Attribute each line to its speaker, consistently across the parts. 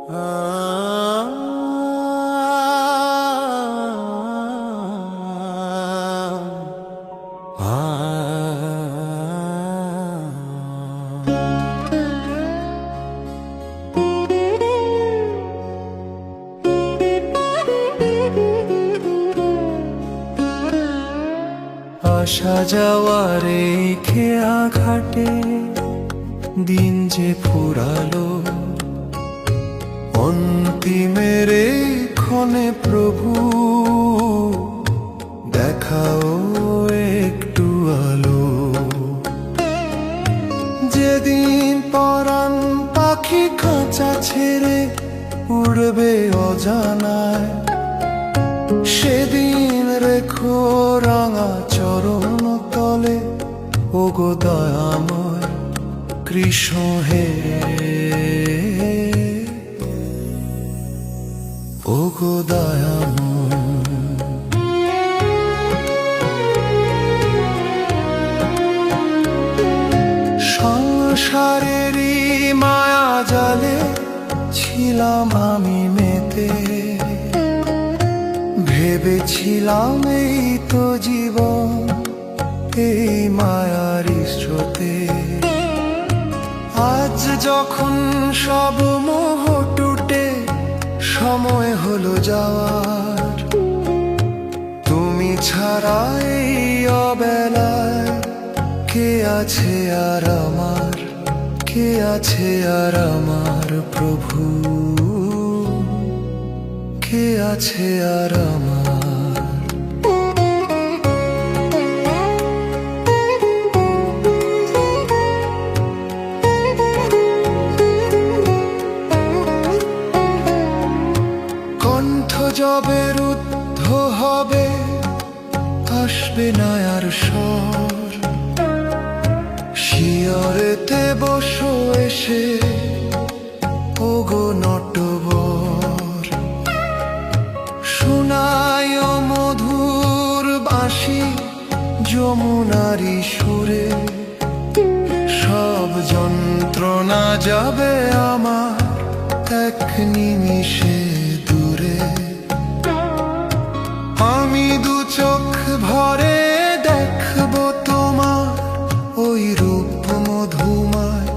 Speaker 1: আসা যাওয়ার এই খেয়া ঘাটে দিন যে ফুরালো, অন্তিমের এই ক্ষণে প্রভু দেখাও একটু আলো। যেদিন পরাণ পাখি খাঁচা ছেড়ে উড়বে অজানায়, সেদিন রেখো রাঙা চরণ তলে ওগো দয়াময় কৃষ্ণ হে, ওগো দয়াময়। সংসারেরই মায়া জালে ছিলাম আমি মেতে, ভেবেছিলাম এই তো জীবন এই মায়ার স্রোতে। আজ যখন সব মোহ টুটে সময় হলো যাওয়ার, তুমি ছাড়া এই অবেলায় কে আছে আর আমার, কে আছে আর আমার প্রভু, কে আছে আর আমার। কণ্ঠ যবে রুদ্ধ হবে আসবে না আর স্বর, শিয়রেতে বসো এসে ওগো নটবর। শোনায় মধুর বাঁশি যমুনারি সুরে, সব যন্ত্রণা যাবে আমার এক নিমিষে দূরে। আমি দু চোখ ভরে দেখবো তোমার ওই রূপ মধুমায়,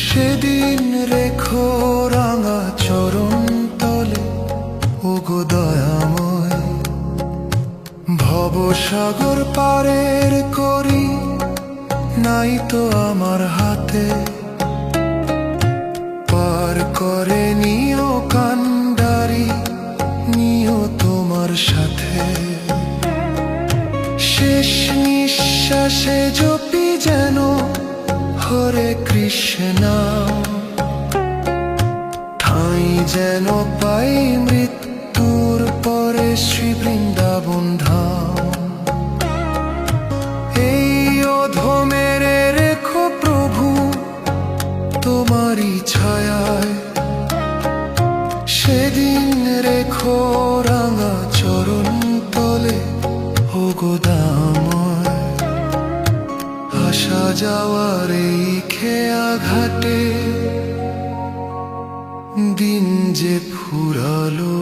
Speaker 1: সেদিন রেখো রাঙা চরণ তলে ওগো দয়াময়। ভবসাগর পারের করি নাই তো আমার হাতে, পার করে নিও কান্ডারি নিও তোমার সাথে। শেষ নিঃশ্বাসে জপি যেন হরে কৃষ্ণ, ঠাঁই যেন পাই মৃত্যুর পরে শ্রী বৃন্দাবন ধাম। এই অধমের রেখো প্রভু তোমারই ছায়ায়, সেদিন রেখো রাঙা চরণ তলে ওগো দয়াময়। আসা যাওয়ার এই খেয়া ঘাটে দিন যে ফুরালো।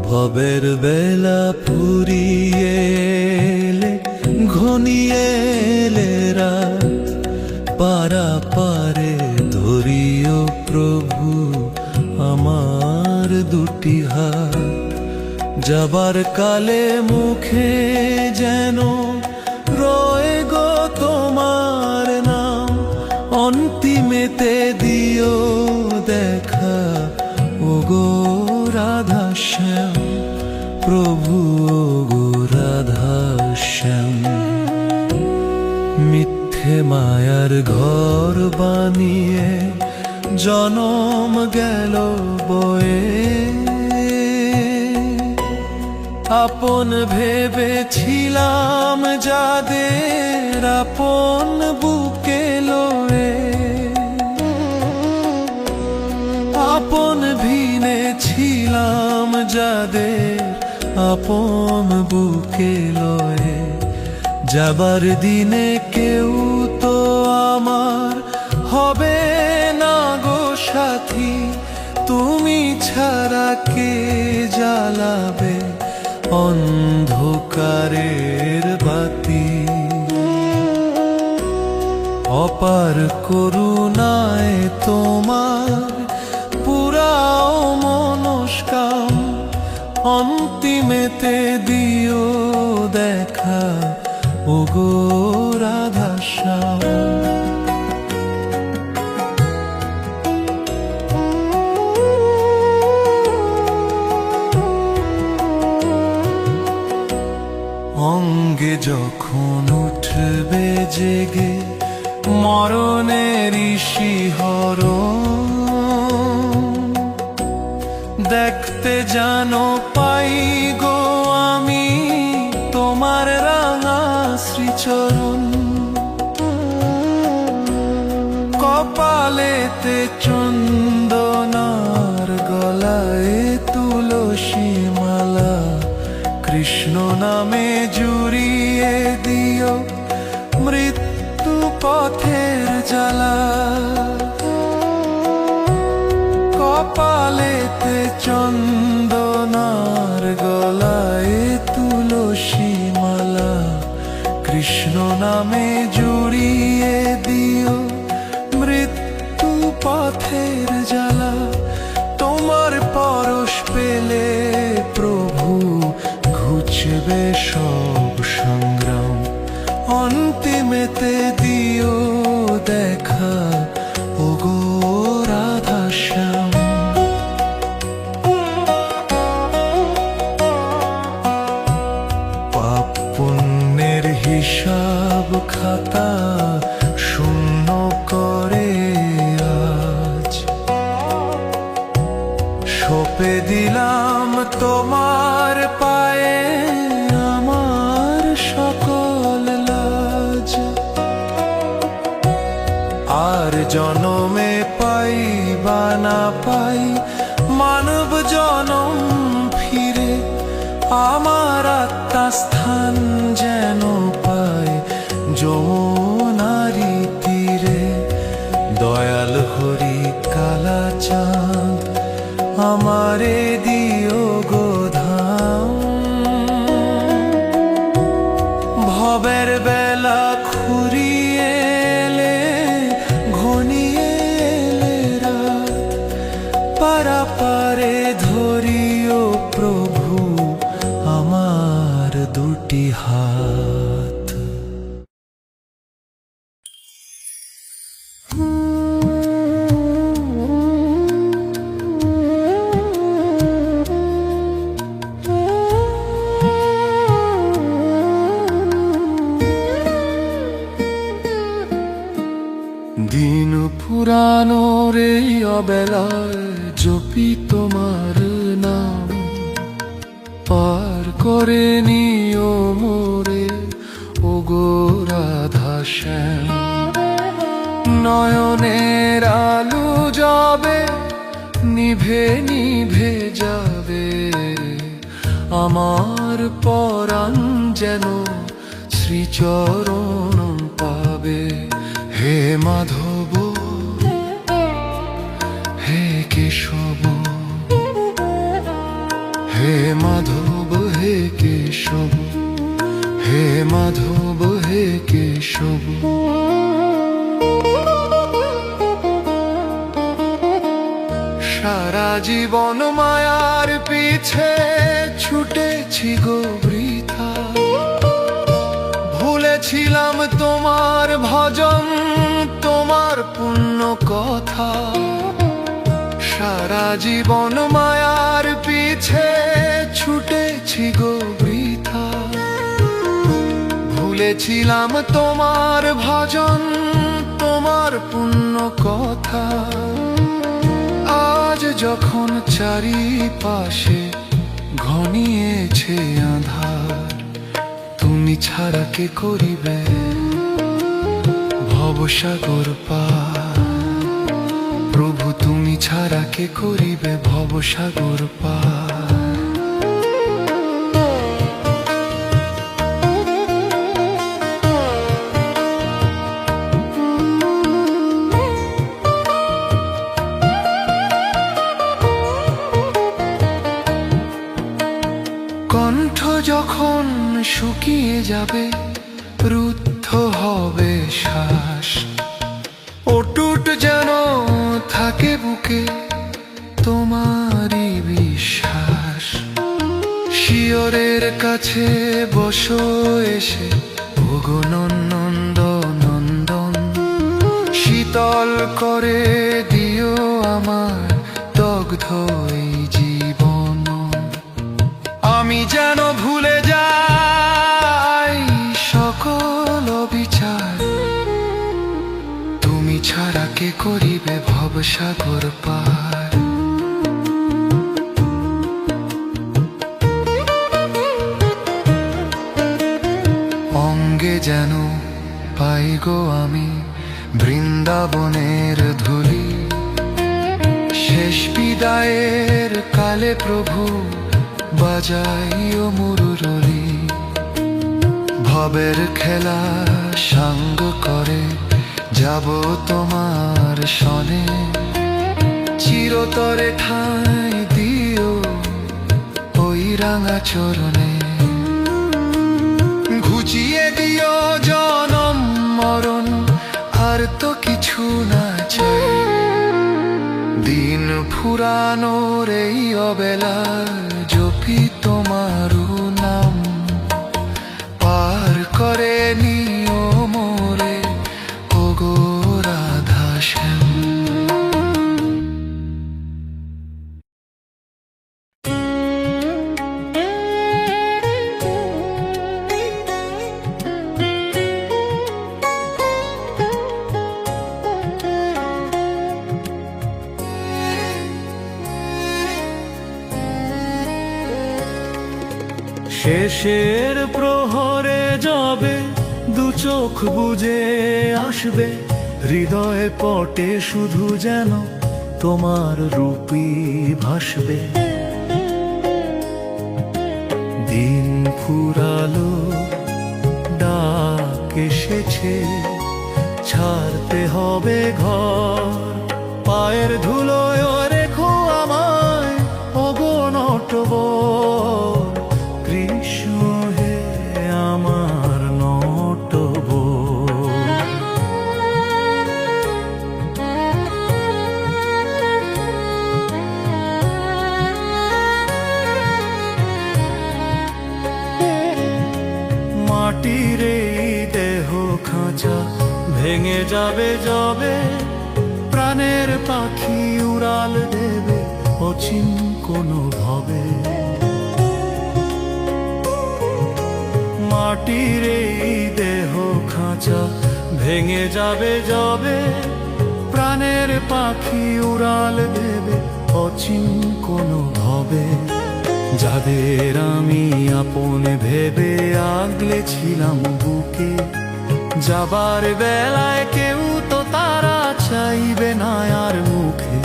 Speaker 1: ভবের বেলা ফুরিয়ে এলে ঘনিয়ে এলে রাত, পারা পারে ধরিও প্রভু আমার দুটি হাত। যাবার কালে মুখে যেন রয়ে গো তোমার নাম, অন্তিমেতে দিও দেখা ওগো রাধা শ্যাম প্রভু, ওগো রাধা শ্যাম। মিথ্যে মায়ার ঘর বানিয়ে জনম গেল বয়ে, আপন ভেবেছিলাম যাদের আপন বুকে লয়ে, আপন ভিনেছিলাম যাদের আপন বুকে লয়ে, যাবার দিনে কেউ তো আমার হবে না গো সাথী, তুমি ছাড়া কে জ্বালাবে অন্ধকারের বাতি। অপার করুণায় তোমার পুরাও মনস্কাম, অন্তিমেতে দিও দেখা ওগো রাধাশ্যাম। অঙ্গে যখন উঠবে জেগে মরণের শিহরণ, দেখতে জানো পাই গো আমি তোমার রাঙা শ্রীচরণ। কপালেতে চন্দনার গলায় তুলসী মালা, কৃষ্ণ নামে জুড়িয়ে দিও মৃত্যু পথের জ্বালা। কপালেতে চন্দনার গলায় তুলসী মালা, কৃষ্ণ নামে জুড়িয়ে দিও মৃত্যু পথের জ্বালা। তোমার পরশ পেলে প্রভু ঘুচবে সব সংগ্রাম, অন্তিমেতে দিও দেখা ওগো রাধাশ্যাম। পাপ পুণ্যের হিসাব খাতা শূন্য করে আজ সঁপে দিলাম তোমার পায়ে আমার সকল লাজ। আর জনমে পাই বা না পাই মানব জনম ফিরে, আমার আত্মা স্থান যেন পায় যমুনারি তীরে। দয়াল হরি কালা চাঁদ আমারে দিও গো ধাম, ভবের বেলা খুঁড়িয়ে এলে ঘনিয়ে এলে রাত, পারাপারে ধরিও প্রভু আমার দুটি হাত। দিন পুরানো রে অবেলায় জপি তোমার নাম, পার করে নিও মোরে ওগো রাধাশ্যাম। নয়নের আলো যাবে নিভে নিভে যাবে, আমার পরাণ যেন শ্রীচরণ পাবে। হে মাধব হে কেশব, হে মাধব হে কেশব, হে মাধব হে কেশব। সারা জীবন মায়ার পিছে ছুটেছি গো বৃথা, ভুলেছিলাম তোমার ভজন তোমার পুণ্য কথা। সারা জীবন মায়ার পিছে ছুটেছি গো বৃথা, ভুলেছিলাম তোমার ভজন তোমার পুণ্য কথা। আজ যখন চারিপাশে ঘনিয়েছে আঁধার, তুমি ছাড়া কে করিবে ভবসাগর পার। প্রভু তুমি ছাড়া কে করিবে ভবসাগর পার। কণ্ঠ যখন শুকিয়ে যাবে, রুদ্ধ হবে শ্বাস, অটুট যেন থাকে বুকে তোমারই বিশ্বাস। শিয়রের কাছে বসো এসে, ওগো নন্দ নন্দন, শীতল করে দিও আমার দগ্ধ এই জীবন। আমি যেন ভুলে যাই সকল বিচার, তুমি ছাড়া কে করিবে ভবসাগর পার। অঙ্গে যেন পাই গো আমি বৃন্দাবনের ধূলি, শেষ বিদায়ের কালে প্রভু বাজাইও মুরুলি। ভবের খেলা সাঙ্গ করে যাব তোমার সনে, চিরতরে ঠাঁই দিও ওই রাঙা চরণে। ঘুচিয়ে দিও জনম মরণ, আর তো কিছু না চাই। দিন ফুরানোর এই অবেলা জপি তোমার নাম, পার করে নিও মোরে ওগো রাধা শ্যাম।
Speaker 2: শেষের প্রহরে যাবে, দু চোখ বুজে আসবে, হৃদয়ে পটে শুধু যেন তোমার রূপই ভাসবে। দিন ফুরালো, ডাক এসেছে, ছাড়তে হবে ঘর। পায়ের ধুলোয় রেখো আমায় ওগো নটবর, কৃষ্ণ হে আমার নটবর। মাটির এই দেহ খাঁচা ভেঙে যাবে যবে, প্রাণের পাখি উড়াল দেবে অচিন কোনো ভাবে। মাটির এই দেহ খাঁচা ভেঙে যাবে যবে, প্রাণের পাখি উড়াল দেবে অচিন কোনো ভাবে। যাদের আমি আপন ভেবে আগলে ছিলাম বুকে, যাবার বেলায় কেউ তো তারা চাইবে না আর মুখে।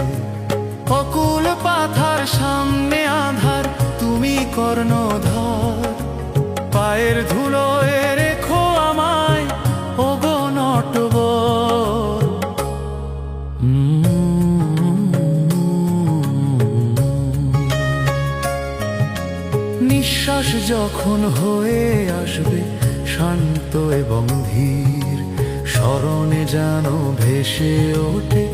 Speaker 2: অকুল পাথার সামনে আধার, তুমি কর্ণধার। পায়ের ধুলোয় রেখো আমায় ওগো নটবর। নিঃশ্বাস যখন হয়ে আসবে শান্ত এবং ধীর, স্মরণে যেন ভেসে ওঠে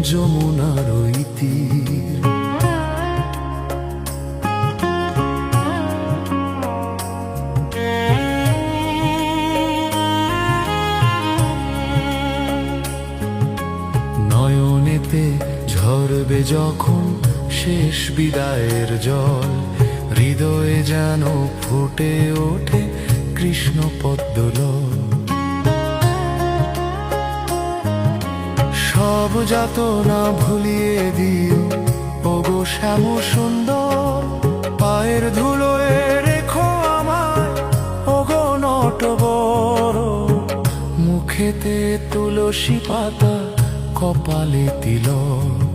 Speaker 2: যমুনার ওই তীর। নয়নেতে ঝরবে যখন শেষ বিদায়ের জল, হৃদয়ে যেন ফুটে ওঠে কৃষ্ণ পদ্মদল। সব যাতনা ভুলিয়ে দিও ওগো শ্যাম সুন্দর, পায়ের ধুলো পেতে তুলসী পাতা, কপালে তিলক,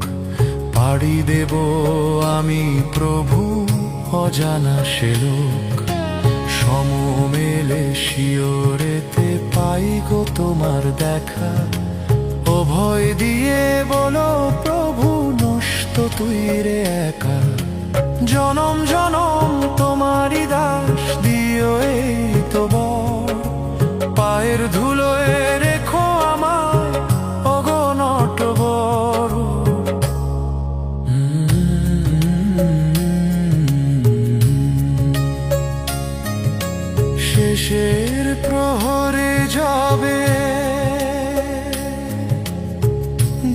Speaker 2: পাড়ি দেব আমি প্রভু অজানা সে লোক। সমমেলে শিওরেতে পাই গো তোমার দেখা, অভয় দিয়ে বলো প্রভু নষ্ট তুই রে একা। জনম জনম তোমারই দাস, দিও এই তো বর, পায়ের ধুলোয় রেখো আমায় ওগো নটবর। শেষের প্রহরে যাবে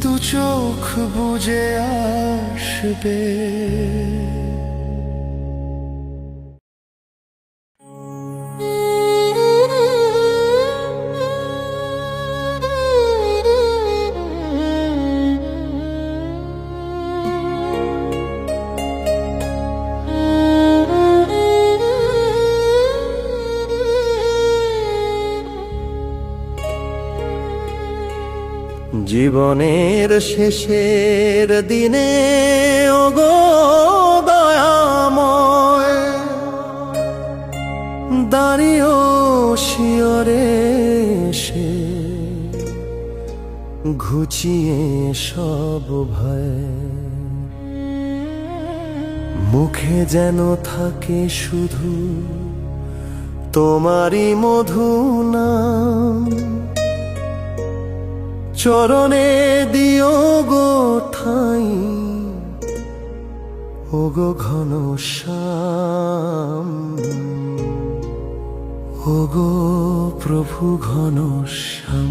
Speaker 2: দু চোখ বুজে আসবে।
Speaker 3: জীবনের শেষের দিনে ওগো দয়াময়, দাঁড়িয়েও শিয়রে সে ঘুচিয়ে সব ভয়। মুখে যেন থাকে শুধু তোমারই মধু নাম, চরণে দিও গো ঠাই ওগো ঘনশ্যাম, ওগো প্রভু ঘনশ্যাম।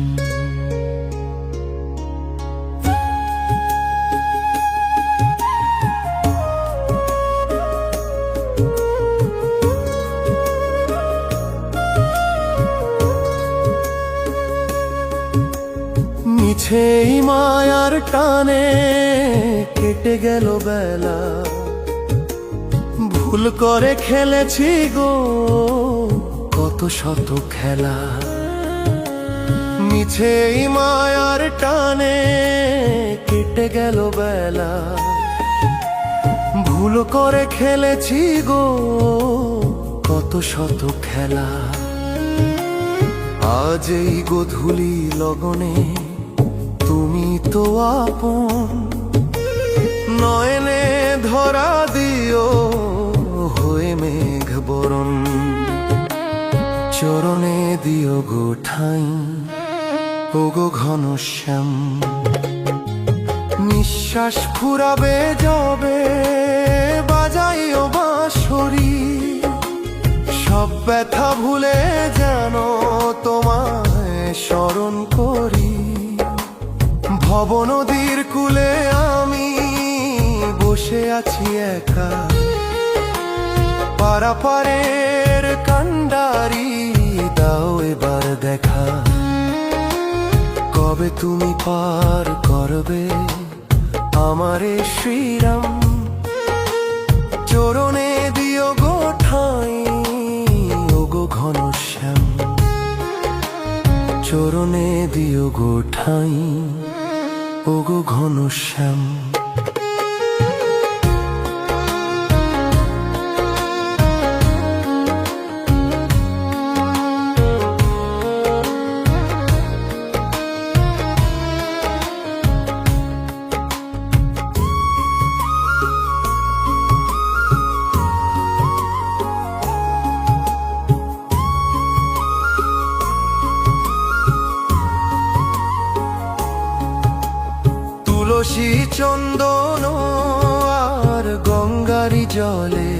Speaker 3: মিছেই মায়ার টানে কেটে গেল বেলা, ভুল করে খেলেছি গো কত শত খেলা। মিছেই মায়ার টানে কেটে গেল বেলা, ভুল করে খেলেছি গো কত শত খেলা। আজ এই গোধূলি লগনে তুমি তো আপন, নয়নে ধরা দিও হয়ে মেঘ বরণ। চরণে দিও গো ঠাই ওগো ঘনশ্যাম। নিঃশ্বাস ফুরাবে যবে বাজাইও বাঁশরি, সব ব্যথা ভুলে যেন তোমায় স্মরণ করি। ভব নদীর কূলে আমি বসে আছি একা, পারাপারের কান্ডারি দাও এবার দেখা। কবে তুমি পার করবে আমারে শ্রীরাম, চরণে দিও গো ঠাই ওগো ঘনশ্যাম। চরণে দিও গো ঠাই ওগো ঘনশ্যাম। তুলসী চন্দন আর গঙ্গারি জলে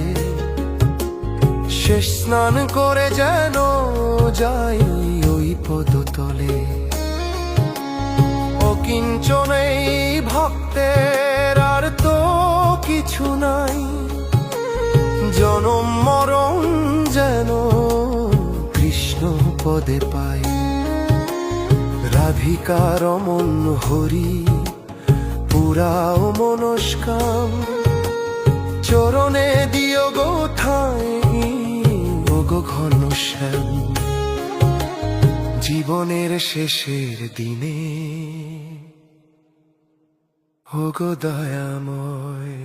Speaker 3: শেষ স্নান করে যেন যাই ওই পদতলে। অকিঞ্চনেই ভক্তের আর তো কিছু নাই, জনম মরণ যেন কৃষ্ণ পদে পাই। রাধিকা রমন হরি পুরাও মনস্কাম, চরণে দিও গো ঠাই ওগো ঘনশ্যাম। জীবনের শেষের দিনে ওগো দয়াময়